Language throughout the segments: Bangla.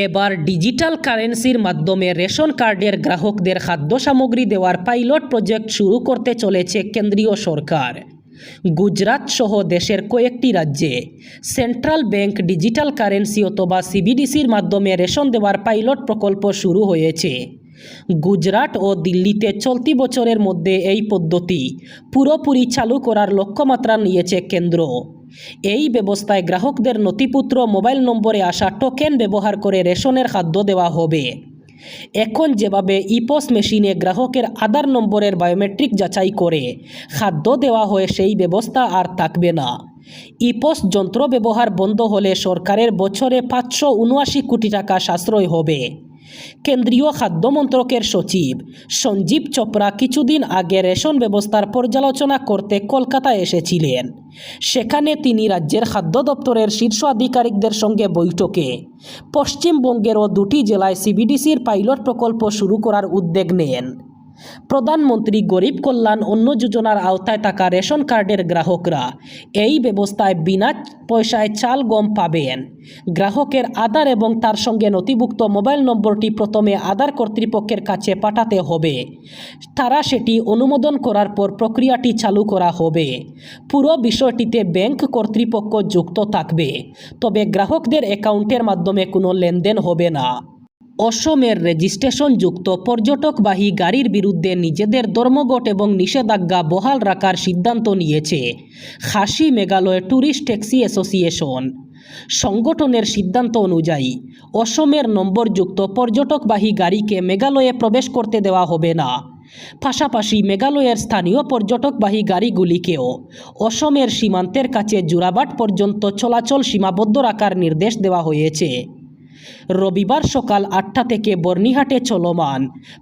এবার ডিজিটাল কারেন্সির মাধ্যমে রেশন কার্ডের গ্রাহকদের খাদ্য সামগ্রী দেওয়ার পাইলট প্রজেক্ট শুরু করতে চলেছে কেন্দ্রীয় সরকার। গুজরাট সহ দেশের কয়েকটি রাজ্যে সেন্ট্রাল ব্যাংক ডিজিটাল কারেন্সি অথবা সিবিডিসির মাধ্যমে রেশন দেওয়ার পাইলট প্রকল্প শুরু হয়েছে। গুজরাট ও দিল্লিতে চলতি বছরের মধ্যে এই পদ্ধতি পুরোপুরি চালু করার লক্ষ্যমাত্রা নিয়েছে কেন্দ্র। এই ব্যবস্থায় গ্রাহকদের নথিপত্র মোবাইল নম্বরে আসা টোকেন ব্যবহার করে রেশনের খাদ্য দেওয়া হবে। এখন যেভাবে ইপস মেশিনে গ্রাহকের আধার নম্বরের বায়োমেট্রিক যাচাই করে খাদ্য দেওয়া হয়, সেই ব্যবস্থা আর থাকবে না। ইপস যন্ত্র ব্যবহার বন্ধ হলে সরকারের বছরে 579 কোটি টাকা সাশ্রয় হবে। কেন্দ্রীয় খাদ্য মন্ত্রকের সচিব সঞ্জীব চোপড়া কিছুদিন আগে রেশন ব্যবস্থার পর্যালোচনা করতে কলকাতায় এসেছিলেন। সেখানে তিনি রাজ্যের খাদ্য দপ্তরের শীর্ষ আধিকারিকদের সঙ্গে বৈঠকে পশ্চিমবঙ্গেরও 2টি জেলায় সিবিডিসির পাইলট প্রকল্প শুরু করার উদ্যোগ নেন। প্রধানমন্ত্রী গরিব কল্যাণ অন্ন যোজনার আওতায় থাকা রেশন কার্ডের গ্রাহকরা এই ব্যবস্থায় বিনা পয়সায় চাল গম পাবেন। গ্রাহকের আধার এবং তার সঙ্গে নথিভুক্ত মোবাইল নম্বরটি প্রথমে আধার কর্তৃপক্ষের কাছে পাঠাতে হবে। তারা সেটি অনুমোদন করার পর প্রক্রিয়াটি চালু করা হবে। পুরো বিষয়টিতে ব্যাংক কর্তৃপক্ষ যুক্ত থাকবে, তবে গ্রাহকদের অ্যাকাউন্টের মাধ্যমে কোনো লেনদেন হবে না। অসমের রেজিস্ট্রেশনযুক্ত পর্যটকবাহী গাড়ির বিরুদ্ধে নিজেদের ধর্মঘট এবং নিষেধাজ্ঞা বহাল রাখার সিদ্ধান্ত নিয়েছে খাসি মেঘালয় ট্যুরিস্ট ট্যাক্সি অ্যাসোসিয়েশন। সংগঠনের সিদ্ধান্ত অনুযায়ী অসমের নম্বরযুক্ত পর্যটকবাহী গাড়িকে মেঘালয়ে প্রবেশ করতে দেওয়া হবে না। পাশাপাশি মেঘালয়ের স্থানীয় পর্যটকবাহী গাড়িগুলিকেও অসমের সীমান্তের কাছে জোরাবাট পর্যন্ত চলাচল সীমাবদ্ধ রাখার নির্দেশ দেওয়া হয়েছে। রবিবার সকাল 8টা থেকে বর্নিহাটে চলমান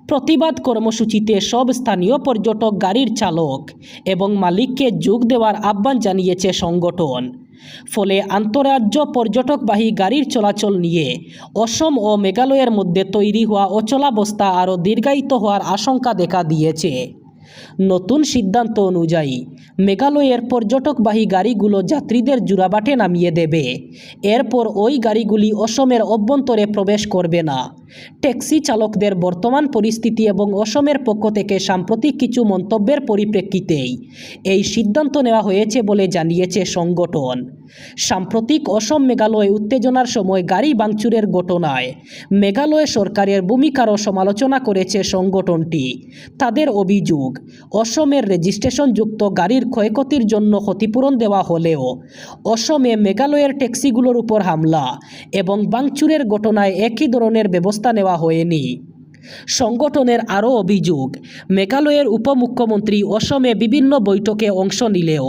প্রতিবাদ কর্মসূচিতে সব স্থানীয় পর্যটক গাড়ির চালক এবং মালিককে যোগ দেওয়ার আহ্বান জানিয়েছে সংগঠন। ফলে আন্তঃরাজ্য পর্যটকবাহী গাড়ির চলাচল নিয়ে অসম ও মেঘালয়ের মধ্যে তৈরি হওয়া অচলাবস্থা আরও দীর্ঘায়িত হওয়ার আশঙ্কা দেখা দিয়েছে। নতুন সিদ্ধান্ত অনুযায়ী মেঘালয়ের পর্যটকবাহী গাড়িগুলো যাত্রীদের জোরাবাটে নামিয়ে দেবে। এরপর ওই গাড়িগুলি অসমের অভ্যন্তরে প্রবেশ করবে না। ট্যাক্সি চালকদের বর্তমান পরিস্থিতি এবং অসমের পক্ষ থেকে সাম্প্রতিক কিছু মন্তব্যের পরিপ্রেক্ষিতেই এই সিদ্ধান্ত নেওয়া হয়েছে বলে জানিয়েছে সংগঠন। সাম্প্রতিক অসম মেঘালয় উত্তেজনার সময় গাড়ি ভাঙচুরের ঘটনায় মেঘালয় সরকারের ভূমিকারও সমালোচনা করেছে সংগঠনটি। তাদের অভিযোগ, অসমের রেজিস্ট্রেশনযুক্ত গাড়ির ক্ষয়ক্ষতির জন্য ক্ষতিপূরণ দেওয়া হলেও অসমে মেঘালয়ের ট্যাক্সিগুলোর উপর হামলা এবং ভাঙচুরের ঘটনায় একই ধরনের ব্যবস্থা নেওয়া হয়নি। সংগঠনের আরও অভিযোগ, মেঘালয়ের উপমুখ্যমন্ত্রী অসমে বিভিন্ন বৈঠকে অংশ নিলেও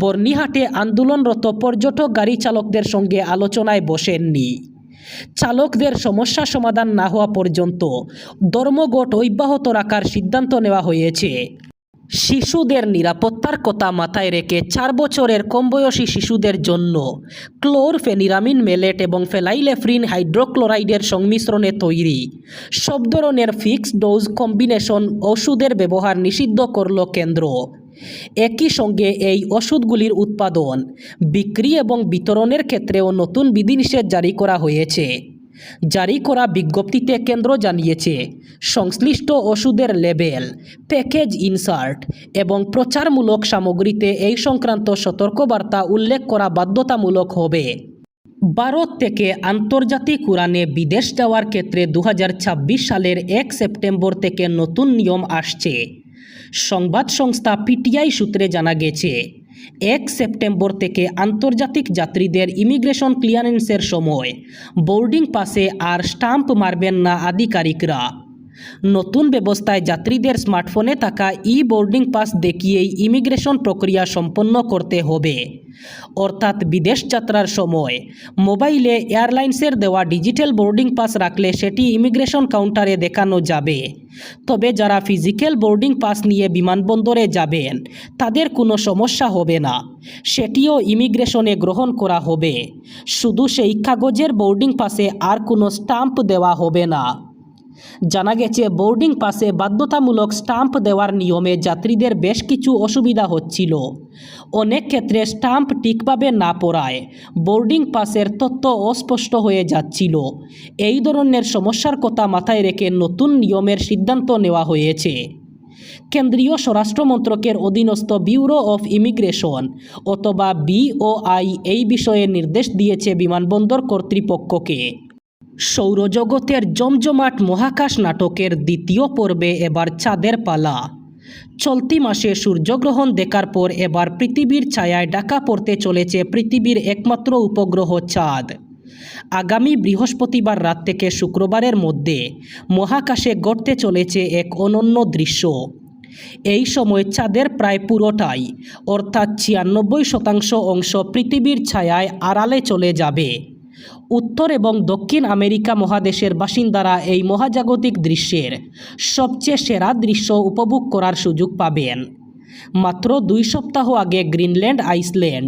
বর্নিহাটে আন্দোলনরত পর্যটক গাড়ি চালকদের সঙ্গে আলোচনায় বসেননি। চালকদের সমস্যা সমাধান না হওয়া পর্যন্ত ধর্মঘট অব্যাহত রাখার সিদ্ধান্ত নেওয়া হয়েছে। শিশুদের নিরাপত্তার কথা মাথায় রেখে 4 বছরের কম বয়সী শিশুদের জন্য ক্লোরফেনিরামিন মেলেট এবং ফেনাইলেফ্রিন হাইড্রোক্লোরাইডের সংমিশ্রণে তৈরি সব ধরনের ফিক্সড ডোজ কম্বিনেশন ওষুধের ব্যবহার নিষিদ্ধ করল কেন্দ্র। একই সঙ্গে এই ওষুধগুলির উৎপাদন, বিক্রি এবং বিতরণের ক্ষেত্রেও নতুন বিধিনিষেধ জারি করা হয়েছে। জারি করা বিজ্ঞপ্তিতে কেন্দ্র জানিয়েছে, সংশ্লিষ্ট ওষুধের লেবেল, প্যাকেজ ইনসার্ট এবং প্রচারমূলক সামগ্রীতে এই সংক্রান্ত সতর্কবার্তা উল্লেখ করা বাধ্যতামূলক হবে। ভারত থেকে আন্তর্জাতিক উড়ানে বিদেশ যাওয়ার ক্ষেত্রে 2026 সালের 1 সেপ্টেম্বর থেকে নতুন নিয়ম আসছে। সংবাদ সংস্থা পিটিআই সূত্রে জানা গেছে, 1 সেপ্টেম্বর থেকে আন্তর্জাতিক যাত্রীদের ইমিগ্রেশন ক্লিয়ারেন্সের সময় বোর্ডিং পাসে আর স্টাম্প মারবেন না আধিকারিকরা। নতুন ব্যবস্থায় যাত্রীদের স্মার্টফোনে থাকা বোর্ডিং পাস দেখিয়েই ইমিগ্রেশন প্রক্রিয়া সম্পন্ন করতে হবে। অর্থাৎ বিদেশ যাত্রার সময় মোবাইলে এয়ারলাইন্সের দেওয়া ডিজিটাল বোর্ডিং পাস রাখলে সেটি ইমিগ্রেশন কাউন্টারে দেখানো যাবে। তবে যারা ফিজিক্যাল বোর্ডিং পাস নিয়ে বিমানবন্দরে যাবেন তাদের কোনো সমস্যা হবে না, সেটিও ইমিগ্রেশনে গ্রহণ করা হবে। শুধু সেই কাগজের বোর্ডিং পাসে আর কোনো স্টাম্প দেওয়া হবে না। জানা গেছে বোর্ডিং পাসে বাধ্যতামূলক স্টাম্প দেওয়ার নিয়মে যাত্রীদের বেশ কিছু অসুবিধা হচ্ছিল। অনেক ক্ষেত্রে স্টাম্প ঠিকভাবে না পড়ায় বোর্ডিং পাসের তথ্য অস্পষ্ট হয়ে যাচ্ছিল। এই ধরনের সমস্যার কথা মাথায় রেখে নতুন নিয়মের সিদ্ধান্ত নেওয়া হয়েছে। কেন্দ্রীয় স্বরাষ্ট্র মন্ত্রকের অধীনস্থ ব্যুরো অফ ইমিগ্রেশন অথবা BOI এই বিষয়ে নির্দেশ দিয়েছে বিমানবন্দর কর্তৃপক্ষকে। সৌরজগতের জমজমাট মহাকাশ নাটকের দ্বিতীয় পর্বে এবার চাঁদের পালা। চলতি মাসে সূর্যগ্রহণ দেখার পর এবার পৃথিবীর ছায়ায় ঢাকা পড়তে চলেছে পৃথিবীর একমাত্র উপগ্রহ চাঁদ। আগামী বৃহস্পতিবার রাত থেকে শুক্রবারের মধ্যে মহাকাশে ঘটতে চলেছে এক অনন্য দৃশ্য। এই সময় চাঁদের প্রায় পুরোটাই অর্থাৎ 96% অংশ পৃথিবীর ছায়ায় আড়ালে চলে যাবে। উত্তর এবং দক্ষিণ আমেরিকা মহাদেশের বাসিন্দারা এই মহাজাগতিক দৃশ্যের সবচেয়ে সেরা দৃশ্য উপভোগ করার সুযোগ পাবেন। মাত্র 2 সপ্তাহ আগে গ্রিনল্যান্ড, আইসল্যান্ড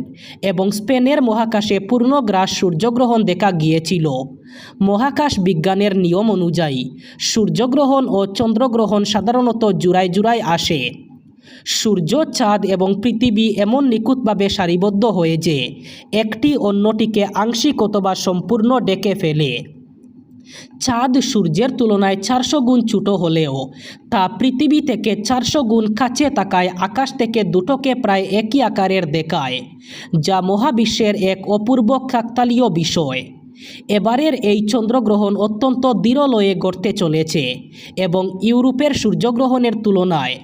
এবং স্পেনের মহাকাশে পূর্ণগ্রাস সূর্যগ্রহণ দেখা গিয়েছিল। মহাকাশ বিজ্ঞানের নিয়ম অনুযায়ী সূর্যগ্রহণ ও চন্দ্রগ্রহণ সাধারণত জোড়ায় জোড়ায় আসে। সূর্য, চাঁদ এবং পৃথিবী এমন নিখুঁতভাবে সারিবদ্ধ হয়ে যে একটি অন্যটিকে আংশিক অথবা সম্পূর্ণ ঢেকে ফেলে। চাঁদ সূর্যের তুলনায় 400 গুণ ছোট হলেও তা পৃথিবী থেকে 400 গুণ কাছে থাকায় আকাশ থেকে দুটোকে প্রায় একই আকারের দেখায়, যা মহাবিশ্বের এক অপূর্ব কাকতালীয় বিষয়। এবারের এই চন্দ্রগ্রহণ অত্যন্ত ধীরলয়ে ঘটতে চলেছে এবং ইউরোপের সূর্যগ্রহণের তুলনায়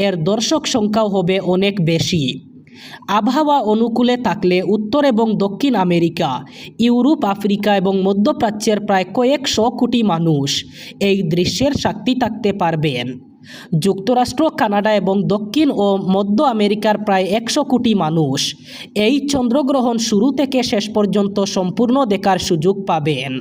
এর দর্শক সংখ্যাও হবে অনেক বেশি। আবহাওয়া অনুকূলে থাকলে উত্তর এবং দক্ষিণ আমেরিকা, ইউরোপ, আফ্রিকা এবং মধ্যপ্রাচ্যের প্রায় কয়েকশো কোটি মানুষ এই দৃশ্যের সাক্ষী থাকতে পারবেন। যুক্তরাষ্ট্র, কানাডা এবং দক্ষিণ ও মধ্য আমেরিকার প্রায় 100 কোটি মানুষ এই চন্দ্রগ্রহণ শুরু থেকে শেষ পর্যন্ত সম্পূর্ণ দেখার সুযোগ পাবেন।